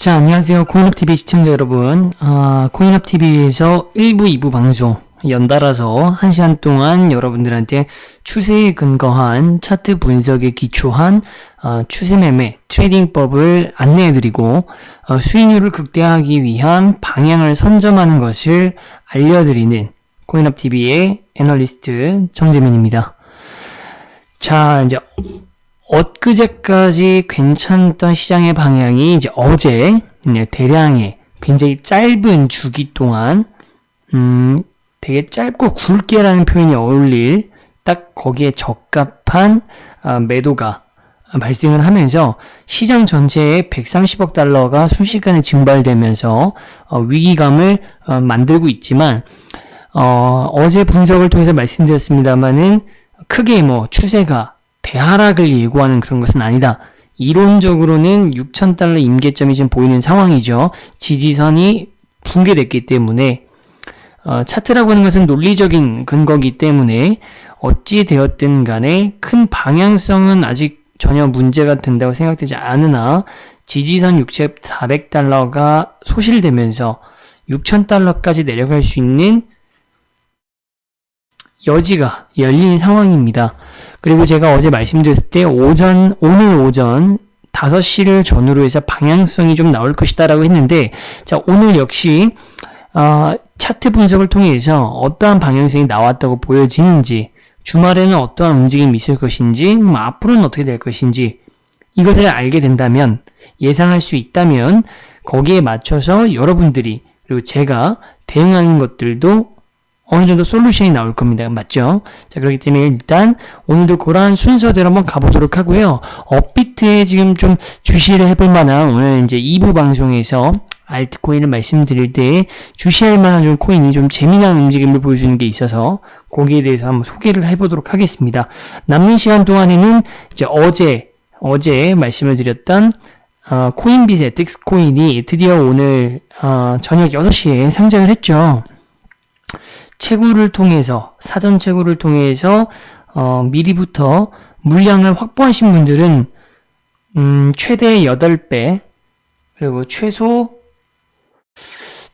자, 안녕하세요. 코인업TV 시청자 여러분. 코인업TV에서 1부, 2부 방송 연달아서 1시간 동안 여러분들한테 추세에 근거한 차트 분석에 기초한 추세 매매, 트레이딩법을 안내해드리고 수익률을 극대화하기 위한 방향을 선점하는 것을 알려드리는 코인업TV의 애널리스트 정재민입니다. 자, 이제 엊그제까지 괜찮던 시장의 방향이 이제 어제 대량의 굉장히 짧은 주기 동안 되게 짧고 굵게라는 표현이 어울릴 딱 거기에 적합한 매도가 발생을 하면서 시장 전체에 130억 달러가 순식간에 증발되면서 위기감을 만들고 있지만 어제 분석을 통해서 말씀드렸습니다만은 크게 추세가 대하락을 예고하는 그런 것은 아니다. 이론적으로는 6,000달러 임계점이 지금 보이는 상황이죠. 지지선이 붕괴됐기 때문에 차트라고 하는 것은 논리적인 근거이기 때문에 어찌 되었든 간에 큰 방향성은 아직 전혀 문제가 된다고 생각되지 않으나 지지선 6,400달러가 소실되면서 6,000달러까지 내려갈 수 있는 여지가 열린 상황입니다. 그리고 제가 어제 말씀드렸을 때 오늘 오전 5시를 전후로 해서 방향성이 좀 나올 것이다 라고 했는데, 자, 오늘 역시 차트 분석을 통해서 어떠한 방향성이 나왔다고 보여지는지, 주말에는 어떠한 움직임이 있을 것인지, 앞으로는 어떻게 될 것인지, 이것을 알게 된다면, 예상할 수 있다면 거기에 맞춰서 여러분들이 그리고 제가 대응하는 것들도 어느 정도 솔루션이 나올 겁니다. 맞죠? 자, 그렇기 때문에 일단 오늘도 그러한 순서대로 한번 가보도록 하고요. 업비트에 지금 좀 주시를 해볼 만한 오늘 이제 2부 방송에서 알트코인을 말씀드릴 때 주시할 만한 좀 코인이 좀 재미난 움직임을 보여주는 게 있어서 거기에 대해서 한번 소개를 해보도록 하겠습니다. 남는 시간 동안에는 이제 어제 말씀을 드렸던 코인빗의 에텍스 코인이 드디어 오늘 저녁 6시에 상장을 했죠. 채굴을 통해서, 사전 채굴을 통해서 미리부터 물량을 확보하신 분들은 최대 8배, 그리고 최소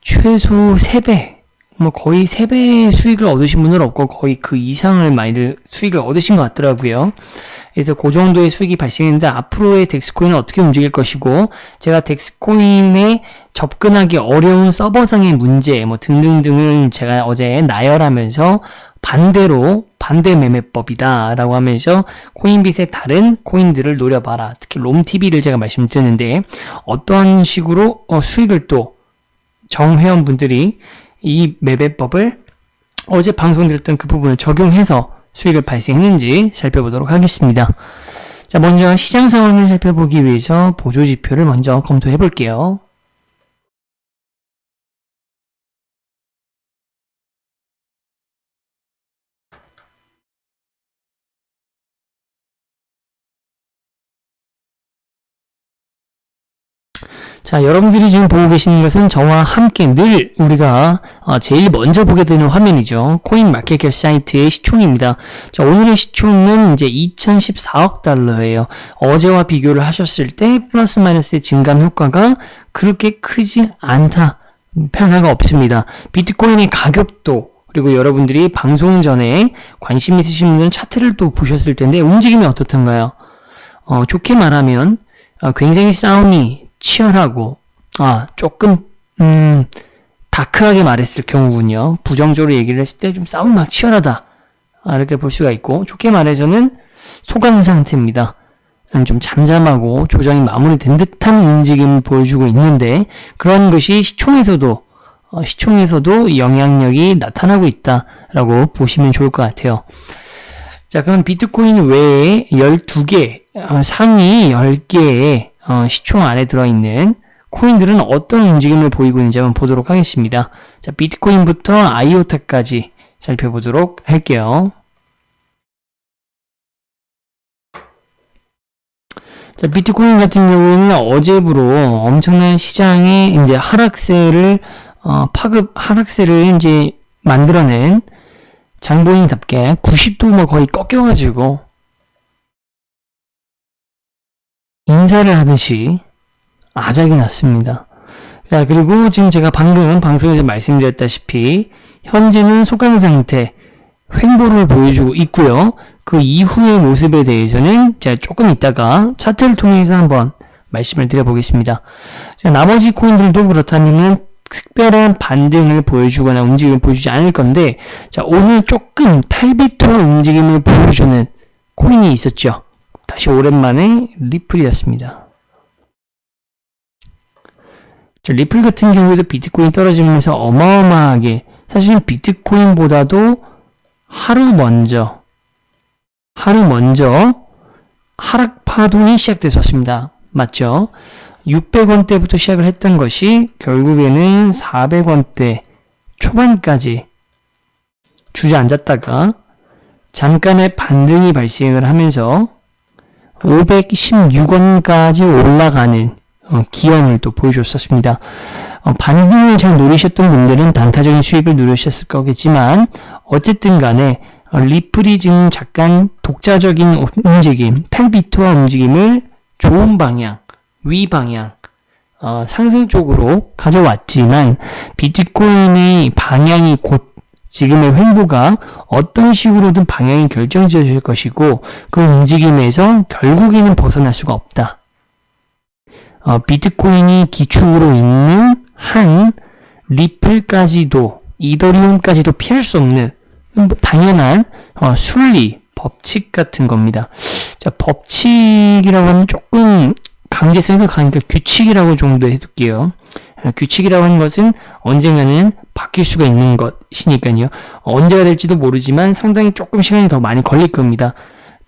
3배, 거의 3배의 수익을 얻으신 분은 없고 거의 그 이상을 많이들 수익을 얻으신 것 같더라고요. 그래서 그 정도의 수익이 발생했는데 앞으로의 덱스코인은 어떻게 움직일 것이고, 제가 덱스코인에 접근하기 어려운 서버상의 문제 등등등을 제가 어제 나열하면서 반대 매매법이다 라고 하면서 코인빗의 다른 코인들을 노려봐라, 특히 롬TV를 제가 말씀드렸는데 어떠한 식으로 수익을 또 정회원분들이 이 매매법을 어제 방송드렸던 그 부분을 적용해서 수익을 발생했는지 살펴보도록 하겠습니다. 자, 먼저 시장 상황을 살펴보기 위해서 보조지표를 먼저 검토해 볼게요. 자, 여러분들이 지금 보고 계시는 것은 저와 함께 늘 우리가 제일 먼저 보게 되는 화면이죠. 코인마켓캡 사이트의 시총입니다. 자, 오늘의 시총은 이제 2014억 달러예요. 어제와 비교를 하셨을 때 플러스 마이너스의 증감 효과가 그렇게 크지 않다. 변화가 없습니다. 비트코인의 가격도, 그리고 여러분들이 방송 전에 관심 있으신 분들은 차트를 또 보셨을 텐데 움직임이 어떻던가요? 좋게 말하면 굉장히 싸움이 치열하고 조금 다크하게 말했을 경우군요. 부정적으로 얘기를 했을 때 좀 싸움이 막 치열하다 이렇게 볼 수가 있고, 좋게 말해서는 소강 상태입니다. 좀 잠잠하고 조정이 마무리된 듯한 움직임을 보여주고 있는데, 그런 것이 시총에서도 영향력이 나타나고 있다라고 보시면 좋을 것 같아요. 자, 그럼 비트코인 외에 12개, 상위 10개의 시총 안에 들어있는 코인들은 어떤 움직임을 보이고 있는지 한번 보도록 하겠습니다. 자, 비트코인부터 아이오타까지 살펴보도록 할게요. 자, 비트코인 같은 경우에는 어제부로 엄청난 시장의 이제 하락세를 이제 만들어낸 장본인답게 90도 거의 꺾여가지고 인사를 하듯이 아작이 났습니다. 자, 그리고 지금 제가 방금 방송에서 말씀드렸다시피 현재는 소강 상태, 횡보를 보여주고 있고요. 그 이후의 모습에 대해서는 제가 조금 이따가 차트를 통해서 한번 말씀을 드려보겠습니다. 자, 나머지 코인들도 그렇다면은 특별한 반등을 보여주거나 움직임을 보여주지 않을 건데, 자, 오늘 조금 탈비토 움직임을 보여주는 코인이 있었죠. 다시 오랜만에 리플이었습니다. 자, 리플 같은 경우에도 비트코인 떨어지면서 어마어마하게, 사실 비트코인보다도 하루 먼저 하락 파동이 시작됐었습니다. 맞죠? 600원대부터 시작을 했던 것이 결국에는 400원대 초반까지 주저앉았다가 잠깐의 반등이 발생을 하면서 516원까지 올라가는 기염을 또 보여줬었습니다. 반등을 잘 노리셨던 분들은 단타적인 수익을 누르셨을 거겠지만 어쨌든 간에 리플이 지금 잠깐 독자적인 움직임, 탈비토화 움직임을 좋은 방향, 위 방향, 상승 쪽으로 가져왔지만 비트코인의 방향이 곧 지금의 횡보가 어떤 식으로든 방향이 결정지어질 것이고 그 움직임에서 결국에는 벗어날 수가 없다. 비트코인이 기축으로 있는 한 리플까지도 이더리움까지도 피할 수 없는 당연한 순리, 법칙 같은 겁니다. 자, 법칙이라고 하면 조금 강제성이 더 강하니까 규칙이라고 정도 해둘게요. 규칙이라고 하는 것은 언젠가는 바뀔 수가 있는 것이니까요. 언제가 될지도 모르지만 상당히 조금 시간이 더 많이 걸릴 겁니다.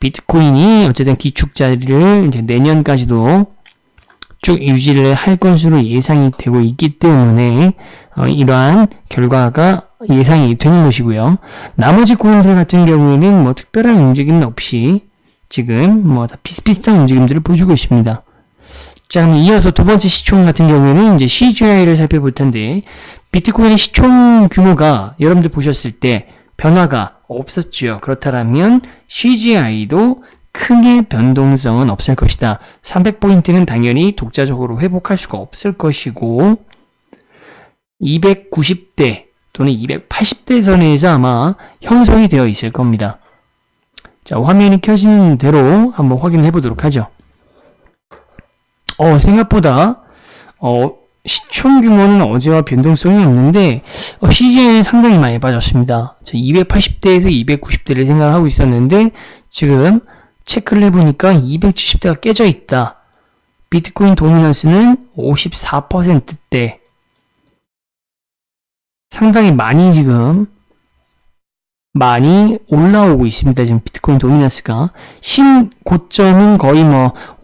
비트코인이 어쨌든 기축 자리를 이제 내년까지도 쭉 유지를 할 것으로 예상이 되고 있기 때문에 이러한 결과가 예상이 되는 것이고요. 나머지 코인들 같은 경우에는 뭐 특별한 움직임 없이 지금 뭐 다 비슷비슷한 움직임들을 보여주고 있습니다. 자, 그럼 이어서 두 번째 시총 같은 경우에는 이제 CGI를 살펴볼 텐데, 비트코인의 시총 규모가 여러분들 보셨을 때 변화가 없었죠. 그렇다면 CGI도 크게 변동성은 없을 것이다. 300포인트는 당연히 독자적으로 회복할 수가 없을 것이고 290대 또는 280대 선에서 아마 형성이 되어 있을 겁니다. 자, 화면이 켜지는 대로 한번 확인해 보도록 하죠. 생각보다 시총 규모는 어제와 변동성이 없는데 CGI는 상당히 많이 빠졌습니다. 280대에서 290대를 생각하고 있었는데 지금 체크를 해보니까 270대가 깨져 있다. 비트코인 도미넌스는 54%대. 상당히 많이 올라오고 있습니다. 지금 비트코인 도미넌스가. 신고점은 거의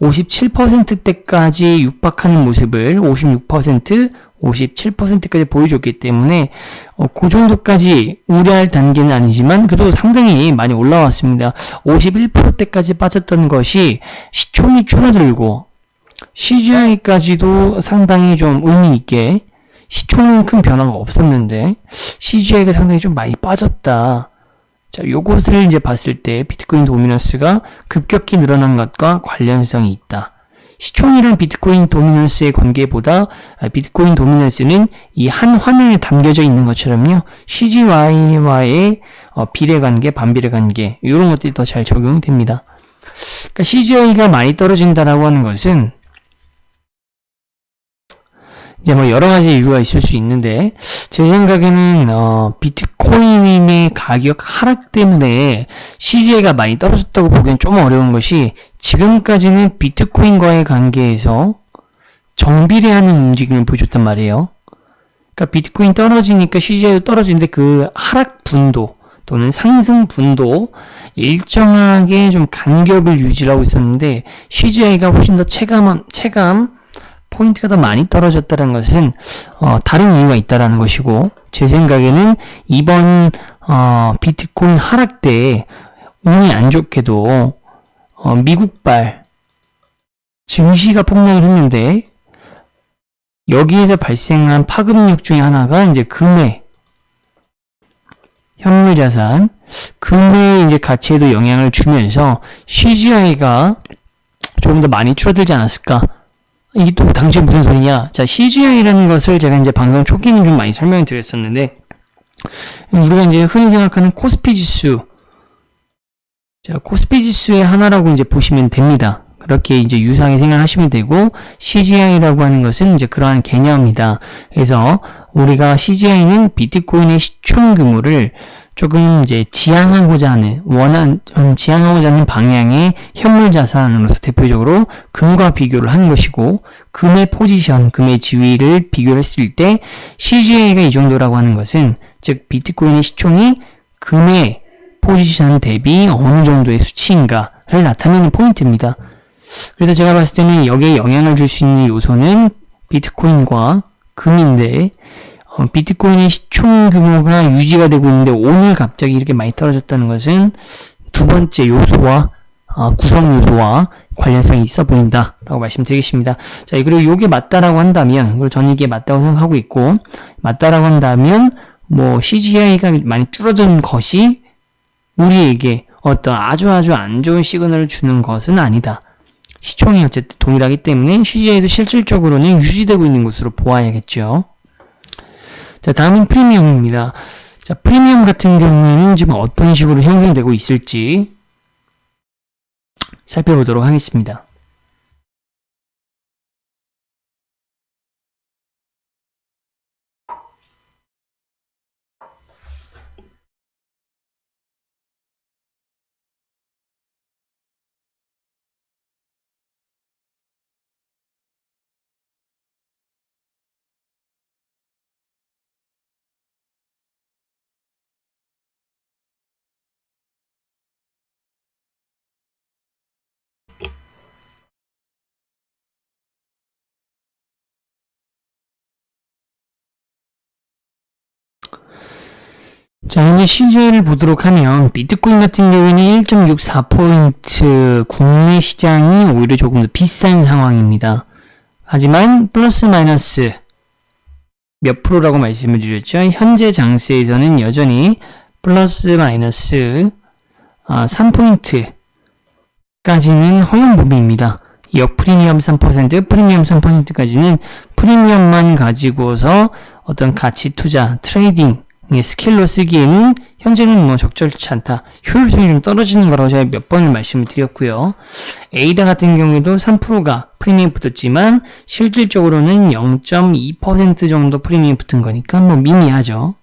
57%대까지 육박하는 모습을 56%, 57%까지 보여줬기 때문에 그 정도까지 우려할 단계는 아니지만 그래도 상당히 많이 올라왔습니다. 51%대까지 빠졌던 것이 시총이 줄어들고 CGI까지도 상당히 좀 의미 있게 시총은 큰 변화가 없었는데 CGI가 상당히 좀 많이 빠졌다. 자, 요것을 이제 봤을 때 비트코인 도미넌스가 급격히 늘어난 것과 관련성이 있다. 시총이란 비트코인 도미넌스의 관계보다 비트코인 도미넌스는 이 한 화면에 담겨져 있는 것처럼요. CGI와의 비례관계, 반비례관계 이런 것들이 더 잘 적용이 됩니다. 그러니까 CGI가 많이 떨어진다라고 하는 것은 이제 뭐 여러 가지 이유가 있을 수 있는데 제 생각에는 비트코인의 가격 하락 때문에 CGI가 많이 떨어졌다고 보기엔 좀 어려운 것이 지금까지는 비트코인과의 관계에서 정비례하는 움직임을 보여줬단 말이에요. 그러니까 비트코인 떨어지니까 CGI도 떨어지는데 그 하락 분도 또는 상승 분도 일정하게 좀 간격을 유지하고 있었는데 CGI가 훨씬 더 체감 포인트가 더 많이 떨어졌다는 것은 다른 이유가 있다라는 것이고 제 생각에는 이번 비트코인 하락 때 운이 안 좋게도 미국발 증시가 폭락을 했는데 여기에서 발생한 파급력 중에 하나가 이제 금의 현물자산 금의 이제 가치에도 영향을 주면서 CGI가 조금 더 많이 줄어들지 않았을까 이게 또 당시에 무슨 소리냐? 자, CGI라는 것을 제가 이제 방송 초기는 좀 많이 설명을 드렸었는데, 우리가 이제 흔히 생각하는 코스피 지수, 자, 코스피 지수의 하나라고 이제 보시면 됩니다. 그렇게 이제 유사하게 생각하시면 되고, CGI라고 하는 것은 이제 그러한 개념이다. 그래서 우리가 CGI는 비트코인의 시총 규모를 조금 이제 지향하고자 하는 방향의 현물 자산으로서 대표적으로 금과 비교를 하는 것이고, 금의 포지션, 금의 지위를 비교했을 때 CGI가 이 정도라고 하는 것은, 즉 비트코인의 시총이 금의 포지션 대비 어느 정도의 수치인가를 나타내는 포인트입니다. 그래서 제가 봤을 때는 여기에 영향을 줄 수 있는 요소는 비트코인과 금인데, 비트코인의 시총 규모가 유지가 되고 있는데 오늘 갑자기 이렇게 많이 떨어졌다는 것은 두 번째 요소와 구성 요소와 관련성이 있어 보인다라고 말씀드리겠습니다. 자, 그리고 이게 맞다라고 한다면, 그리고 저는 이게 맞다고 생각하고 있고, 맞다라고 한다면 뭐 CGI가 많이 줄어든 것이 우리에게 어떤 아주 안 좋은 시그널을 주는 것은 아니다. 시총이 어쨌든 동일하기 때문에 CGI도 실질적으로는 유지되고 있는 것으로 보아야겠죠. 자, 다음은 프리미엄입니다. 자, 프리미엄 같은 경우에는 지금 어떤 식으로 형성되고 있을지 살펴보도록 하겠습니다. 자, 현재 CGI를 보도록 하면 비트코인 같은 경우에는 1.64포인트 국내 시장이 오히려 조금 더 비싼 상황입니다. 하지만 플러스 마이너스 몇 프로라고 말씀을 드렸죠. 현재 장세에서는 여전히 플러스 마이너스 3포인트까지는 허용 범위입니다. 역프리미엄 3%, 프리미엄 3%까지는 프리미엄만 가지고서 어떤 가치 투자, 트레이딩 스킬로 쓰기에는 현재는 뭐 적절치 않다. 효율성이 좀 떨어지는 거라고 제가 몇 번을 말씀을 드렸고요. 에이다 같은 경우에도 3%가 프리미엄 붙었지만 실질적으로는 0.2% 정도 프리미엄 붙은 거니까 뭐 미미하죠.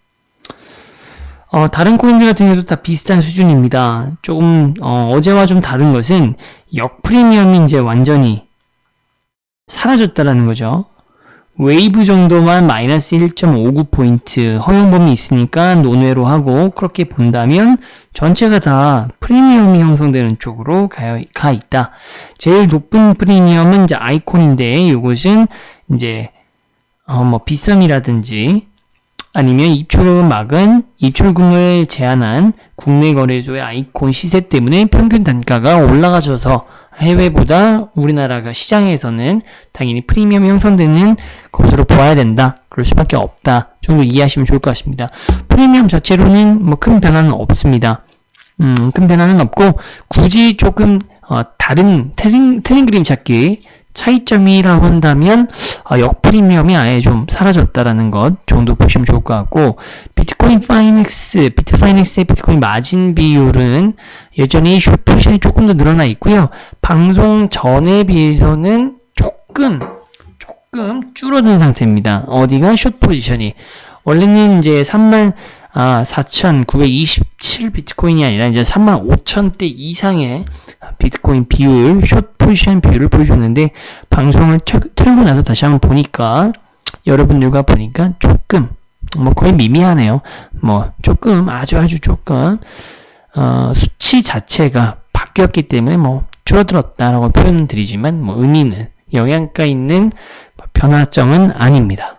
다른 코인들 같은 경우도 다 비슷한 수준입니다. 조금 어제와 좀 다른 것은 역프리미엄이 이제 완전히 사라졌다라는 거죠. 웨이브 정도만 마이너스 1.59포인트 허용범위 있으니까 논외로 하고, 그렇게 본다면 전체가 다 프리미엄이 형성되는 쪽으로 가 있다. 제일 높은 프리미엄은 이제 아이콘인데, 이것은 이제 뭐 비썸이라든지 아니면 입출금을 제한한 국내 거래소의 아이콘 시세 때문에 평균 단가가 올라가셔서 해외보다 우리나라가 시장에서는 당연히 프리미엄이 형성되는 것으로 보아야 된다. 그럴 수밖에 없다. 정도 이해하시면 좋을 것 같습니다. 프리미엄 자체로는 뭐 큰 변화는 없습니다. 큰 변화는 없고, 굳이 조금 다른 틀린 그림 찾기 차이점이라고 한다면 역프리미엄이 아예 좀 사라졌다라는 것 정도 보시면 좋을 것 같고, 비트파이넥스의 비트코인 마진 비율은 여전히 숏 포지션이 조금 더 늘어나 있고요. 방송 전에 비해서는 조금 줄어든 상태입니다. 어디가 숏 포지션이 원래는 이제 34,927 비트코인이 아니라 이제 35,000대 이상의 비트코인 비율, 숏 포지션 비율을 보여줬는데, 방송을 틀고 나서 다시 한번 보니까, 여러분들과 보니까 조금, 뭐 거의 미미하네요. 뭐 조금, 아주 조금, 수치 자체가 바뀌었기 때문에 뭐 줄어들었다라고 표현드리지만, 뭐 의미는, 영향가 있는 변화점은 아닙니다.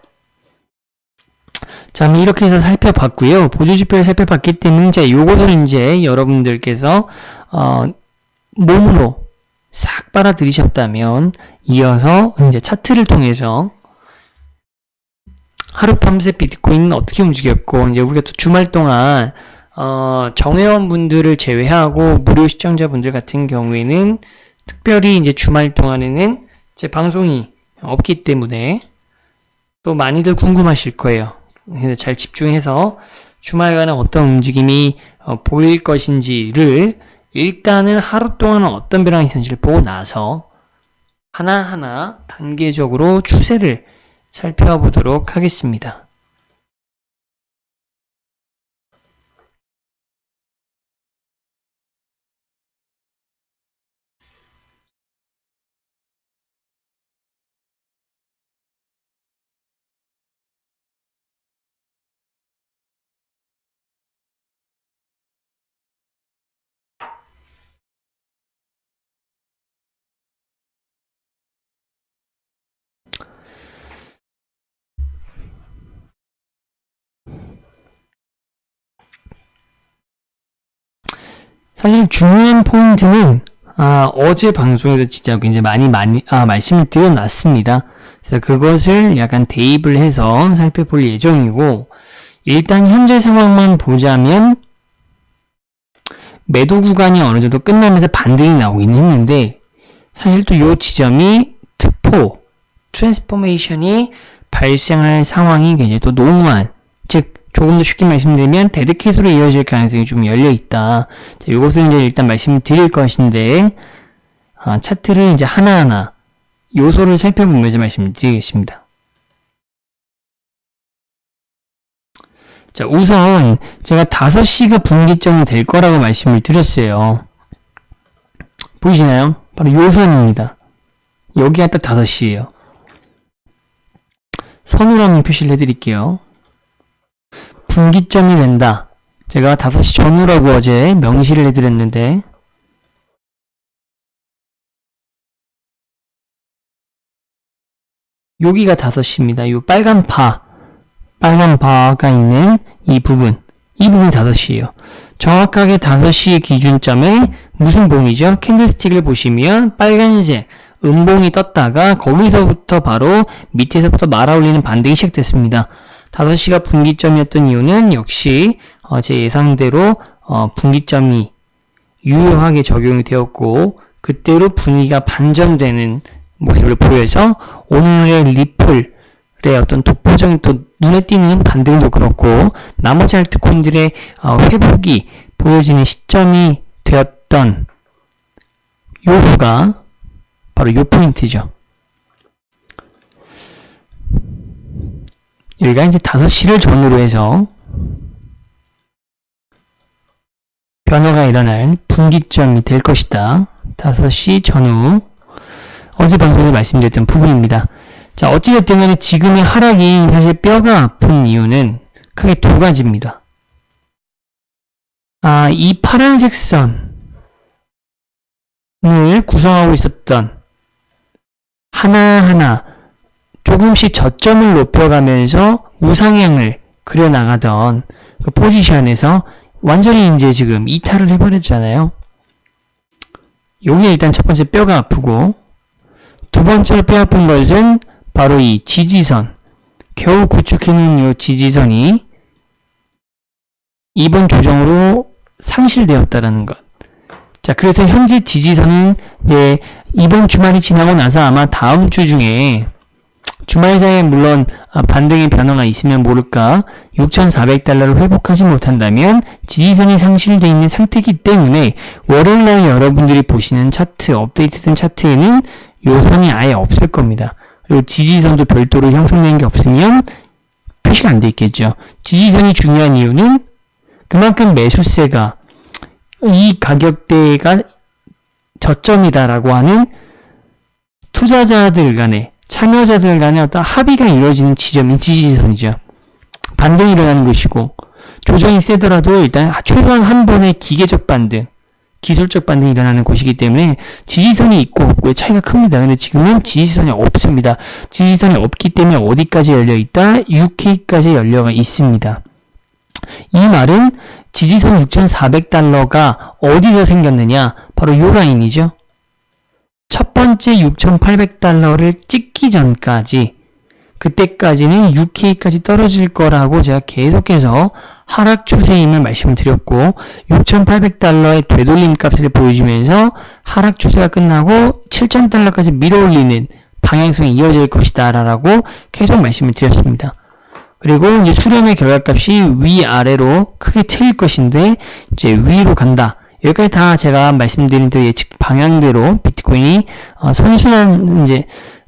자, 이렇게 해서 살펴봤고요. 보조지표를 살펴봤기 때문에 이제 요거를 이제 여러분들께서 몸으로 싹 빨아들이셨다면, 이어서 이제 차트를 통해서 하루 밤새 비트코인은 어떻게 움직였고, 이제 우리가 또 주말 동안 정회원분들을 제외하고 무료 시청자분들 같은 경우에는 특별히 이제 주말 동안에는 제 방송이 없기 때문에 또 많이들 궁금하실 거예요. 그래서 잘 집중해서 주말간은 어떤 움직임이 보일 것인지를 일단은 하루 동안은 어떤 변화가 있었는지를 보고 나서 하나하나 단계적으로 추세를 살펴보도록 하겠습니다. 사실 중요한 포인트는 어제 방송에서 진짜 굉장히 많이 말씀을 드려놨습니다. 그래서 그것을 약간 대입을 해서 살펴볼 예정이고, 일단 현재 상황만 보자면 매도 구간이 어느 정도 끝나면서 반등이 나오긴 했는데, 사실 또 이 지점이 트랜스포메이션이 발생할 상황이 굉장히 또 농후한, 즉 조금 더 쉽게 말씀드리면 데드캣으로 이어질 가능성이 좀 열려있다. 자, 이것을 이제 일단 말씀을 드릴 것인데, 차트를 이제 하나하나 요소를 살펴보면서 말씀을 드리겠습니다. 자, 우선 제가 5시가 분기점이 될 거라고 말씀을 드렸어요. 보이시나요? 바로 요선입니다. 여기가 딱 5시예요. 선으로 한번 표시를 해드릴게요. 분기점이 된다. 제가 5시 전후라고 어제 명시를 해드렸는데, 여기가 5시입니다. 이 빨간 바가 있는 이 부분이 5시예요. 정확하게 5시의 기준점에 무슨 봉이죠? 캔들스틱을 보시면 빨간색 음봉이 떴다가 거기서부터 바로 밑에서부터 말아올리는 반등이 시작됐습니다. 5시가 분기점이었던 이유는 역시 제 예상대로 분기점이 유효하게 적용이 되었고, 그때로 분위기가 반전되는 모습을 보여서 오늘의 리플의 어떤 독보적인 또 눈에 띄는 반등도 그렇고, 나머지 알트코인들의 회복이 보여지는 시점이 되었던 요구가 바로 요 포인트죠. 여기가 이제 5시를 전후로 해서 변화가 일어날 분기점이 될 것이다. 5시 전후. 어제 방송에 말씀드렸던 부분입니다. 자, 어찌됐든 간에 지금의 하락이 사실 뼈가 아픈 이유는 크게 2가지입니다. 이 파란색 선을 구성하고 있었던 하나하나 조금씩 저점을 높여가면서 우상향을 그려나가던 그 포지션에서 완전히 이제 지금 이탈을 해버렸잖아요. 여기에 일단 첫 번째 뼈가 아프고, 두 번째로 뼈 아픈 것은 바로 이 지지선, 겨우 구축해놓은 이 지지선이 이번 조정으로 상실되었다라는 것. 자, 그래서 현재 지지선은 이제 이번 주말이 지나고 나서 아마 다음 주 중에 주말 사이에 물론 반등의 변화가 있으면 모를까 6,400달러를 회복하지 못한다면 지지선이 상실되어 있는 상태이기 때문에 월요일날 여러분들이 보시는 차트, 업데이트된 차트에는 요 선이 아예 없을 겁니다. 그리고 지지선도 별도로 형성된 게 없으면 표시가 안 돼 있겠죠. 지지선이 중요한 이유는 그만큼 매수세가 이 가격대가 저점이다라고 하는 투자자들 간에, 참여자들 간에 어떤 합의가 이루어지는 지점이 지지선이죠. 반등이 일어나는 것이고, 조정이 세더라도 일단 최소한 한 번의 기계적 반등, 기술적 반등이 일어나는 곳이기 때문에 지지선이 있고 없고의 차이가 큽니다. 근데 지금은 지지선이 없습니다. 지지선이 없기 때문에 어디까지 열려있다? 6K까지 열려 있습니다. 이 말은 지지선 6,400달러가 어디서 생겼느냐? 바로 요 라인이죠. 첫 번째 6,800달러를 찍기 전까지, 그때까지는 6K까지 떨어질 거라고 제가 계속해서 하락 추세임을 말씀을 드렸고, 6,800달러의 되돌림 값을 보여주면서 하락 추세가 끝나고 7,000달러까지 밀어올리는 방향성이 이어질 것이다 라고 계속 말씀을 드렸습니다. 그리고 이제 수렴의 결과값이 위아래로 크게 틀릴 것인데 이제 위로 간다. 여기까지 다 제가 말씀드린 그 예측 방향대로 비트코인이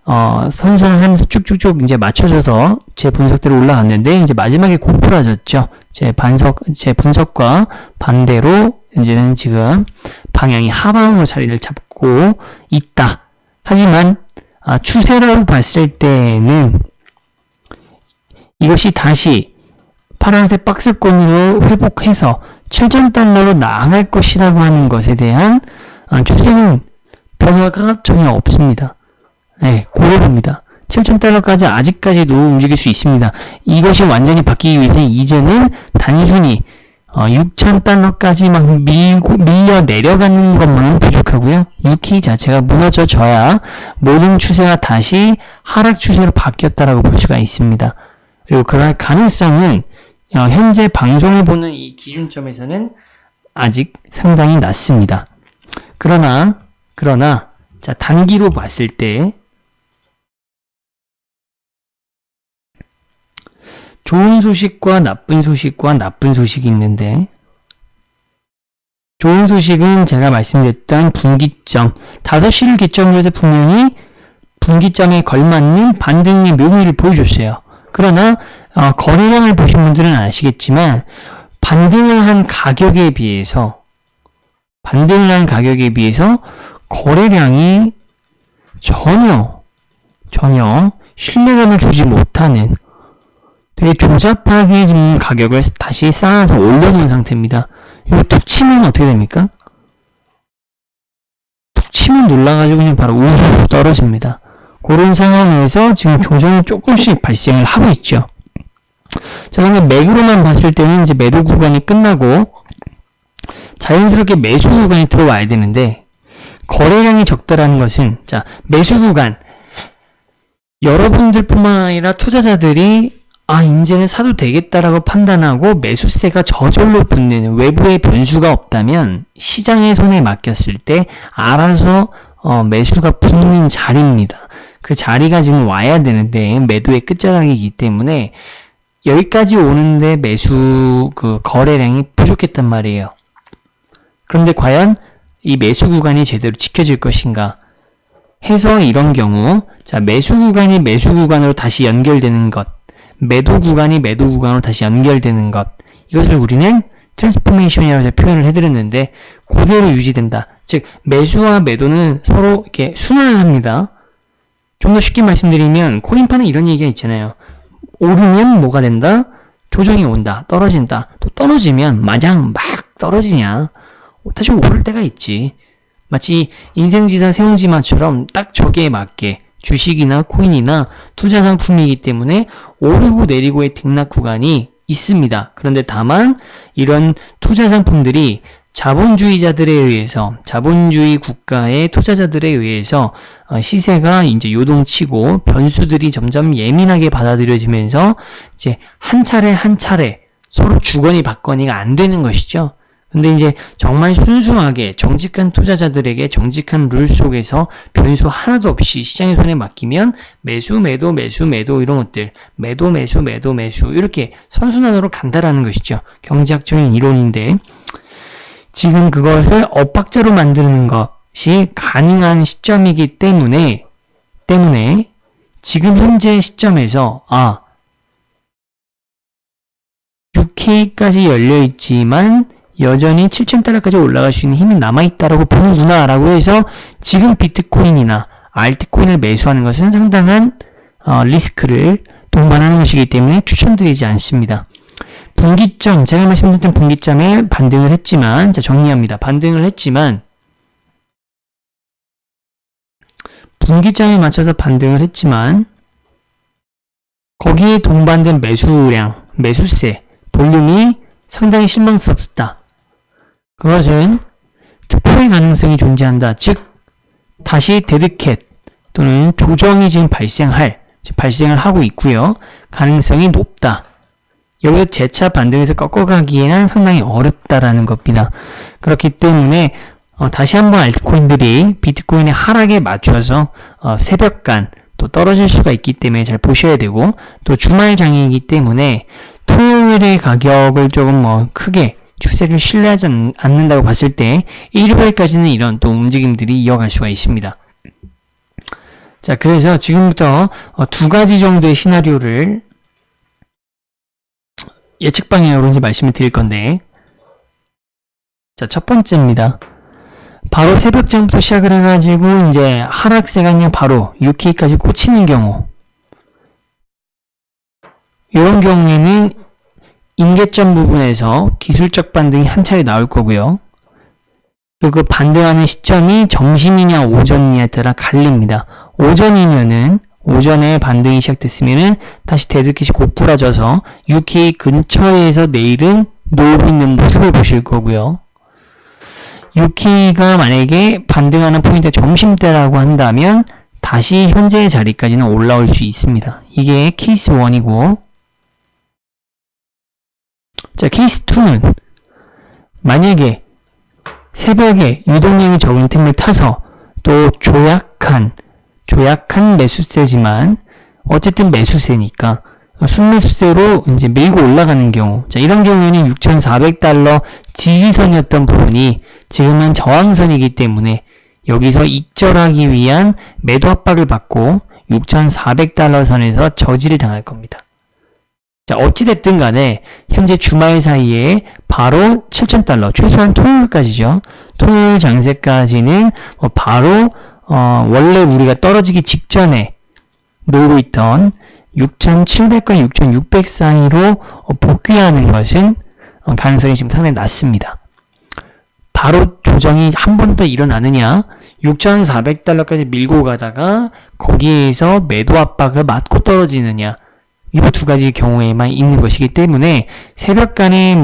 선순환하면서 쭉쭉쭉 이제 맞춰져서 제 분석대로 올라갔는데 이제 마지막에 고꾸라졌죠. 제 분석과 반대로 이제는 지금 방향이 하방으로 자리를 잡고 있다. 하지만 추세라고 봤을 때는 이것이 다시 파란색 박스권으로 회복해서 7,000달러로 나아갈 것이라고 하는 것에 대한 추세는 변화가 전혀 없습니다. 네, 고려봅니다. 7,000달러까지 아직까지도 움직일 수 있습니다. 이것이 완전히 바뀌기 위해서 이제는 단순히 6,000달러까지 막 밀려 내려가는 것만은 부족하고요. 유키 자체가 무너져져야 모든 추세가 다시 하락 추세로 바뀌었다라고 볼 수가 있습니다. 그리고 그럴 가능성은 현재 방송을 보는 이 기준점에서는 아직 상당히 낮습니다. 그러나 자, 단기로 봤을 때 좋은 소식과 나쁜 소식이 있는데, 좋은 소식은 제가 말씀드렸던 분기점 5시를 기점으로 해서 분명히 분기점에 걸맞는 반등의 묘미를 보여줬어요. 그러나 거래량을 보신 분들은 아시겠지만 반등을 한 가격에 비해서 거래량이 전혀 신뢰감을 주지 못하는 되게 조잡하게 지금 가격을 다시 쌓아서 올려놓은 상태입니다. 이거 툭 치면 어떻게 됩니까? 툭 치면 놀라가지고 그냥 바로 우르르 떨어집니다. 그런 상황에서 지금 조정이 조금씩 발생을 하고 있죠. 자, 그런데 맥으로만 봤을 때는 이제 매도 구간이 끝나고 자연스럽게 매수 구간이 들어와야 되는데, 거래량이 적다라는 것은, 자, 매수 구간, 여러분들뿐만 아니라 투자자들이 이제는 사도 되겠다라고 판단하고 매수세가 저절로 붙는 외부의 변수가 없다면 시장의 손에 맡겼을 때 알아서 매수가 붙는 자리입니다. 그 자리가 지금 와야 되는데 매도의 끝자락이기 때문에 여기까지 오는데 거래량이 부족했단 말이에요. 그런데 과연 이 매수 구간이 제대로 지켜질 것인가 해서 이런 경우, 자, 매수 구간이 매수 구간으로 다시 연결되는 것, 매도 구간이 매도 구간으로 다시 연결되는 것, 이것을 우리는 트랜스포메이션이라고 표현을 해드렸는데 그대로 유지된다. 즉 매수와 매도는 서로 이렇게 순환을 합니다. 좀 더 쉽게 말씀드리면 코인판에 이런 얘기가 있잖아요. 오르면 뭐가 된다? 조정이 온다. 떨어진다. 또 떨어지면 마냥 막 떨어지냐? 다시 오를 때가 있지. 마치 인생지사 세운지마처럼 딱 저기에 맞게 주식이나 코인이나 투자 상품이기 때문에 오르고 내리고의 등락 구간이 있습니다. 그런데 다만 이런 투자 상품들이 자본주의자들에 의해서, 자본주의 국가의 투자자들에 의해서 시세가 이제 요동치고 변수들이 점점 예민하게 받아들여지면서 이제 한 차례 서로 주거니 받거니가 안 되는 것이죠. 근데 이제 정말 순수하게 정직한 투자자들에게 정직한 룰 속에서 변수 하나도 없이 시장의 손에 맡기면 매수, 매도 이런 것들, 매도, 매수 이렇게 선순환으로 간다라는 것이죠. 경제학적인 이론인데 지금 그것을 엇박자로 만드는 것이 가능한 시점이기 때문에 지금 현재 시점에서 6K까지 열려있지만 여전히 7,000달러까지 올라갈 수 있는 힘이 남아있다라고 보는구나라고 해서 지금 비트코인이나 알트코인을 매수하는 것은 상당한 리스크를 동반하는 것이기 때문에 추천드리지 않습니다. 분기점, 제가 말씀드렸던 분기점에 반등을 했지만, 자, 정리합니다. 반등을 했지만, 분기점에 맞춰서 반등을 했지만, 거기에 동반된 매수량, 매수세, 볼륨이 상당히 실망스럽다. 그것은 특포의 가능성이 존재한다. 즉, 다시 데드캣 또는 조정이 지금 발생을 하고 있고요. 가능성이 높다. 여기서 재차 반등해서 꺾어가기에는 상당히 어렵다라는 겁니다. 그렇기 때문에 다시 한번 알트코인들이 비트코인의 하락에 맞춰서 새벽간 또 떨어질 수가 있기 때문에 잘 보셔야 되고, 또 주말 장이기 때문에 토요일의 가격을 조금 크게 추세를 신뢰하지 않는다고 봤을 때 일요일까지는 이런 또 움직임들이 이어갈 수가 있습니다. 자, 그래서 지금부터 두 가지 정도의 시나리오를 예측 방향으로 이제 말씀을 드릴 건데, 자, 첫 번째입니다. 바로 새벽장부터 시작을 해가지고 이제 하락세가 그냥 바로 6K까지 꽂히는 경우, 이런 경우에는 임계점 부분에서 기술적 반등이 한 차례 나올 거고요. 그리고 그 반등하는 시점이 점심이냐 오전이냐에 따라 갈립니다. 오전이면은 오전에 반등이 시작됐으면은 다시 데드캣이 고꾸라져서 6K 근처에서 내일은 놀고 있는 모습을 보실 거고요. 6K가 만약에 반등하는 포인트가 점심때라고 한다면 다시 현재의 자리까지는 올라올 수 있습니다. 이게 케이스 1이고, 자, 케이스 2는 만약에 새벽에 유동량이 적은 틈을 타서 또 조약한 매수세지만 어쨌든 매수세니까 순매수세로 이제 밀고 올라가는 경우, 자, 이런 경우에는 6,400달러 지지선이었던 부분이 지금은 저항선이기 때문에 여기서 익절하기 위한 매도 압박을 받고 6,400달러 선에서 저지를 당할 겁니다. 자, 어찌됐든 간에 현재 주말 사이에 바로 7,000달러, 최소한 토요일까지죠. 토요일 장세까지는 바로 원래 우리가 떨어지기 직전에 놀고 있던 6,700과 6,600 사이로 복귀하는 것은 가능성이 지금 상당히 낮습니다. 바로 조정이 한 번 더 일어나느냐, 6,400달러까지 밀고 가다가 거기에서 매도 압박을 맞고 떨어지느냐, 이 두 가지 경우에만 있는 것이기 때문에 새벽간에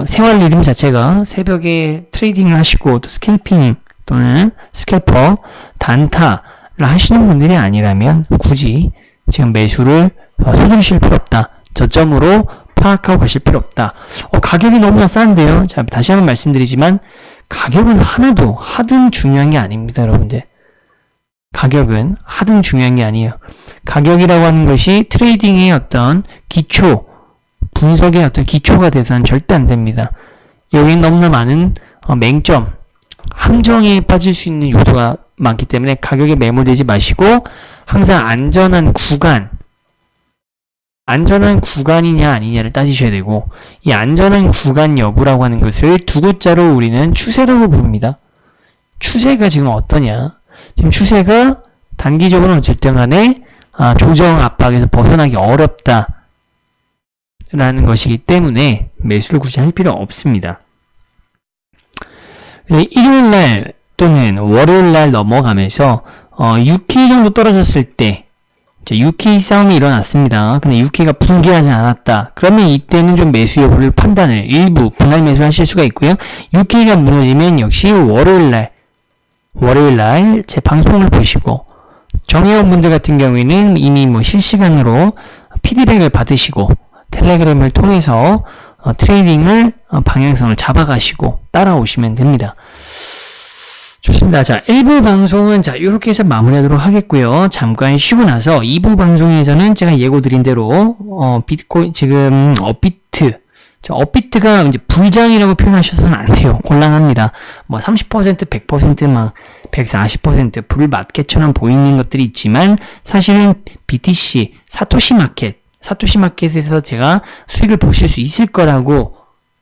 생활 리듬 자체가 새벽에 트레이딩을 하시고 또 스캘핑 또는 스캘퍼, 단타를 하시는 분들이 아니라면 굳이 지금 매수를 서두르실 필요 없다. 저점으로 파악하고 가실 필요 없다. 가격이 너무나 싼데요. 자, 다시 한번 말씀드리지만 가격은 하나도 하등 중요한 게 아닙니다, 여러분들. 가격은 하등 중요한 게 아니에요. 가격이라고 하는 것이 트레이딩의 어떤 기초, 분석의 어떤 기초가 돼서는 절대 안 됩니다. 여기는 너무나 많은 맹점, 함정에 빠질 수 있는 요소가 많기 때문에 가격에 매몰되지 마시고 항상 안전한 구간이냐 아니냐를 따지셔야 되고, 이 안전한 구간 여부라고 하는 것을 두 글자로 우리는 추세라고 부릅니다. 추세가 지금 어떠냐? 지금 추세가 단기적으로는 어쨌든 간에 조정 압박에서 벗어나기 어렵다 라는 것이기 때문에 매수를 굳이 할 필요 없습니다. 일요일날 또는 월요일날 넘어가면서 6K 정도 떨어졌을 때 6K 싸움이 일어났습니다. 근데 6K가 붕괴하지 않았다. 그러면 이때는 좀 매수 여부를 판단을 일부 분할 매수하실 수가 있고요. 6K가 무너지면 역시 월요일날 제 방송을 보시고, 정회원분들 같은 경우에는 이미 실시간으로 피드백을 받으시고 텔레그램을 통해서 트레이딩을 방향성을 잡아가시고 따라오시면 됩니다. 좋습니다. 자, 1부 방송은 이렇게 해서 마무리하도록 하겠고요. 잠깐 쉬고 나서 2부 방송에서는 제가 예고드린 대로 비트코인 지금 업비트가 이제 불장이라고 표현하셔서는 안 돼요. 곤란합니다. 30%, 100%, 140% 불맞게처럼 보이는 것들이 있지만 사실은 BTC, 사토시 마켓에서 제가 수익을 보실 수 있을 거라고,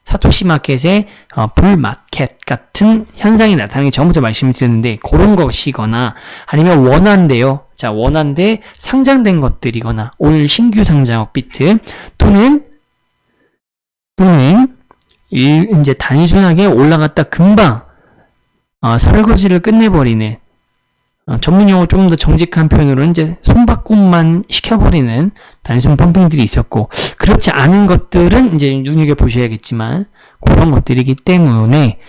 사토시 마켓의 불마켓 같은 현상이 나타나기 전부터 말씀을 드렸는데, 그런 것이거나 아니면 원화인데요. 자, 원화인데 상장된 것들이거나 오늘 신규 상장 업비트 또는 이제 단순하게 올라갔다 금방 설거지를 끝내버리는, 전문용어 조금 더 정직한 표현으로는 이제 손바꿈만 시켜버리는 단순 펌핑들이 있었고, 그렇지 않은 것들은 이제 눈여겨보셔야겠지만 그런 것들이기 때문에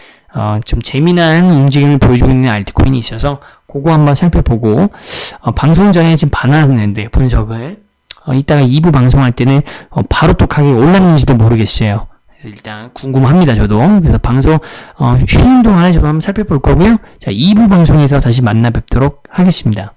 좀 재미난 움직임을 보여주고 있는 알트코인이 있어서 그거 한번 살펴보고, 방송 전에 지금 봐놨는데 분석을 이따가 2부 방송할 때는 바로 또 가격이 올랐는지도 모르겠어요. 그래서 일단 궁금합니다, 저도. 그래서 방송 쉬는 동안에 저도 한번 살펴볼 거고요. 자, 2부 방송에서 다시 만나 뵙도록 하겠습니다.